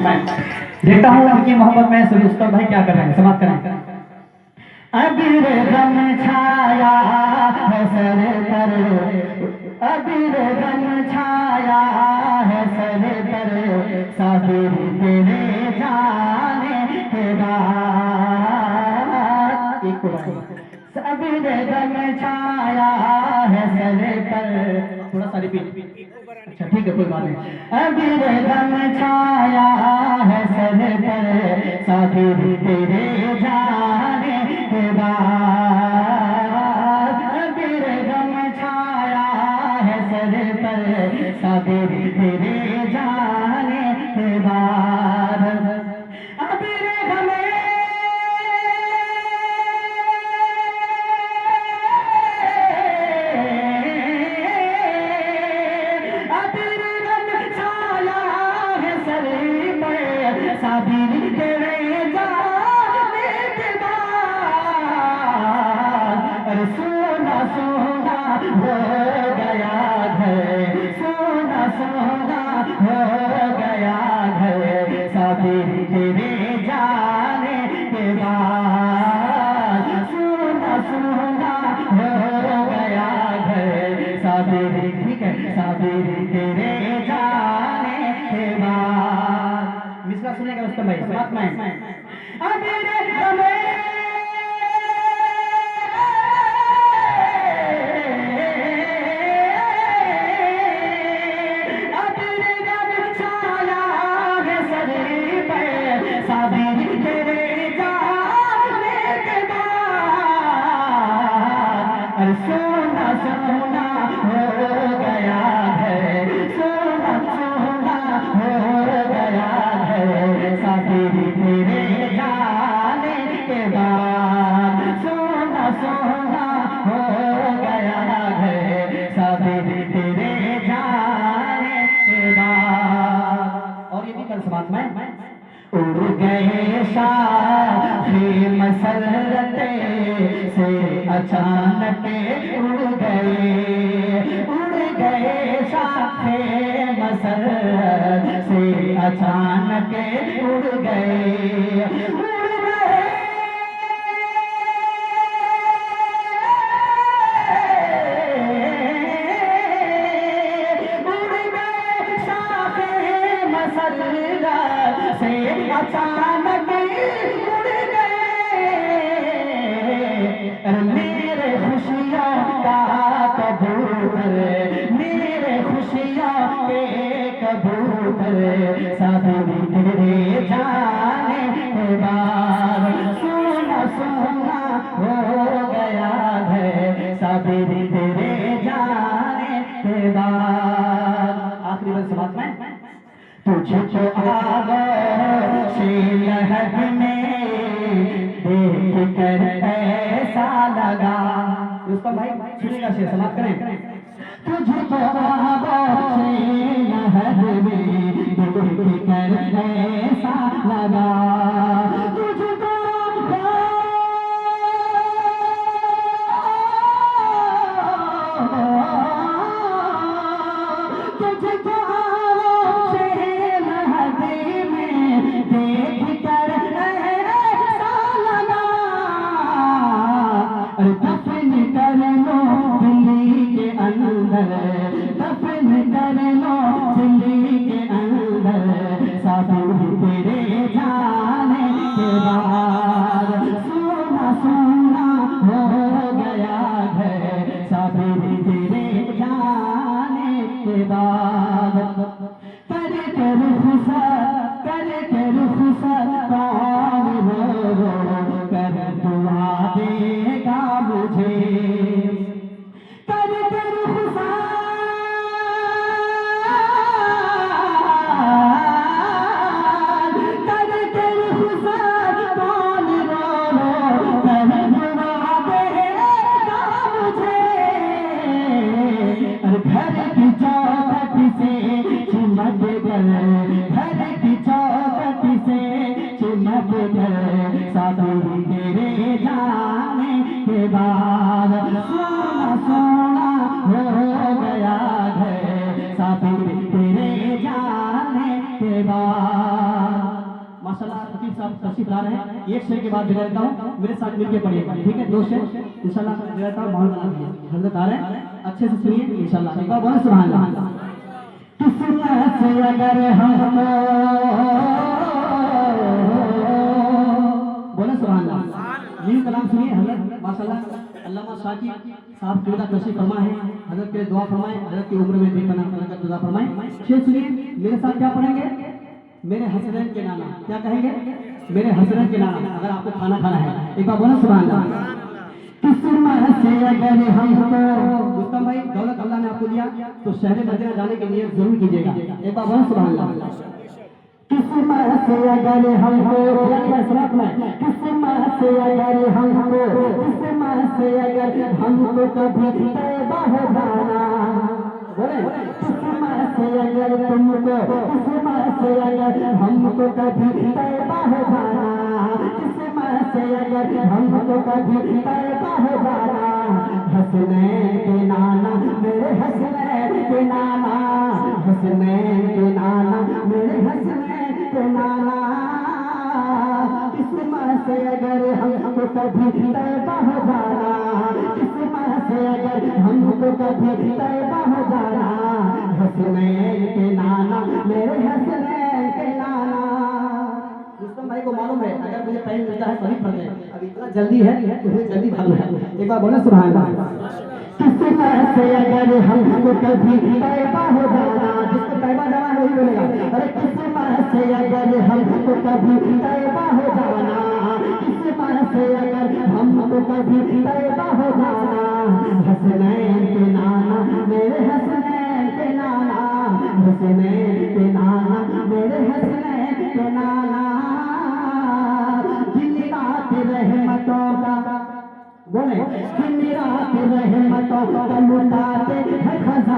देखता हूँ उनकी मोहब्बत में सभी उस्ताद भाई क्या कर रहे हैं, समाप्त करें। अबीर गम छाया है सर पर, अबीर गम छाया है सर पर, साबिर तेरे जाने के बाद। एक अबीर गम छाया है सर पर, थोड़ा सा रिपीट। अच्छा ठीक है, कोई बात नहीं। अबीर गम छाया है सर पर, साबिर तेरे जाने के बाद। अबीर गम छाया है सर पर, साबिर तेरे जाने के बाद। अबीर गम साबिर तेरे जाने के बाद। अरे सोना सोना हो गया घर, सोना सोना हो गया घर, साबिर तेरे जाने के बाद। सोना सोना हो गया घर, साबिर, ठीक है, साबिर तेरे जाने के बाद। मिसरा सुनेगा उसका भाई, साथ में अबीर गमे अबीर गम छाया है सर पे, साबिर तेरे जाने के बाद। अरे सोना सोना हो गया है, सोना सोना हो गया है, साबिर तेरे जाने के बाद। सोना सोना हो गया है, साबिर तेरे जाने के बाद। और ये भी कल समाज में उड़ गए शाही मसरते से अचानक उड़ गए शाहे मसरत से अचानक उड़ गए। से अचानक उड़ गए। मेरे खुशियों का कबूतर, मेरे खुशियों के कबूतर, साबिर तेरे जाने के बाद। सोना सोना हो गया है, साबिर तेरे जाने के बाद। आखिरी बस समाप्त में तुझको आगोश लहद में देख कर ऐसा लगा। दोस्तों भाई सुनिएगा, शेर समाप्त करें। तुझको आगोश लहद में देख कर ऐसा लगा, तुझको तुझको दफन कर लो दिल्ली के अंदर, दफन कर लो दिल्ली के अंदर, साबिर तेरे जाने माशाल्लाह खतीब साहब तशरीफ ला रहे हैं। एक शेर के बाद जो रहता हूँ मेरे साथ मिलके पढ़िएगा, ठीक है? 2 शेर इंशाल्लाह जो रहता हूँ माहौल बना दीजिए। हजरत आ रहे हैं, अच्छे से सुनिए इंशाल्लाह। एक बार बोलो सुभान अल्लाह। किस्मत से अगर हमको बोले सुभान अल्लाह। ये कलाम सुनिए हजरत माशाल्लाह अल्लामा शाकिर साहब की तशरीफ फरमा है। हजरत के दुआ फरमाए, हजरत की उम्र में भी बना बरकत दुआ फरमाए। शेर सुनिए मेरे साथ, क्या पढ़ेंगे? मेरे हसरैन के नाना, क्या कहेंगे? मेरे हसरैन के नाना। अगर आपको खाना खाना है एक बार बोलो सुभान अल्लाह। किस्मत से अगर हमको, रुस्तम भाई दौलत अल्लाह ने आपको दिया तो शहर मदीना जाने के लिए जरूर कीजिएगा। एक बार बोलो सुभान अल्लाह। किस्मत से अगर हमको, किस्मत से अगर हमको, किस्मत से अगर हमको कभी तौबा हो जाना, बोले किस्मत से अगर तुमको, किस्मत से अगर हमको कभी तौबा हो जाना, किस्मत से अगर हमको कभी तौबा हो जाना, हसनैन के नाना मेरे हसनैन के नाना, हसनैन के नाना मेरे हसनैन के नाना, किस्मत से अगर हमको कभी तौबा हो जाना, किस्मत से अगर हमको कभी तौबा हो जाना, हसनैन के नाना मेरे हसनैन के नाना। रुस्तम भाई को मालूम है अगर मुझे टाइम मिलता है तभी पढ़ लें, अब इतना जल्दी है तुम्हें जल्दी भागना है। एक बार बोले सुभान अल्लाह। किस्मत से अगर हमको कभी तौबा हो जाना, जिसको तौबा जाना है वही बोलेगा। अरे किस्मत से अगर हमको कभी तौबा हो जाना, किस्मत से अगर हमको कभी तौबा हो जाना, हसनैन के नाना मेरे हसनैन के नाना, हसनैन के नाना मेरे हसनैन के नाना, दिन रात रहमतों का, बोले दिन रात रहमतों का लुटाते हैं खजाना,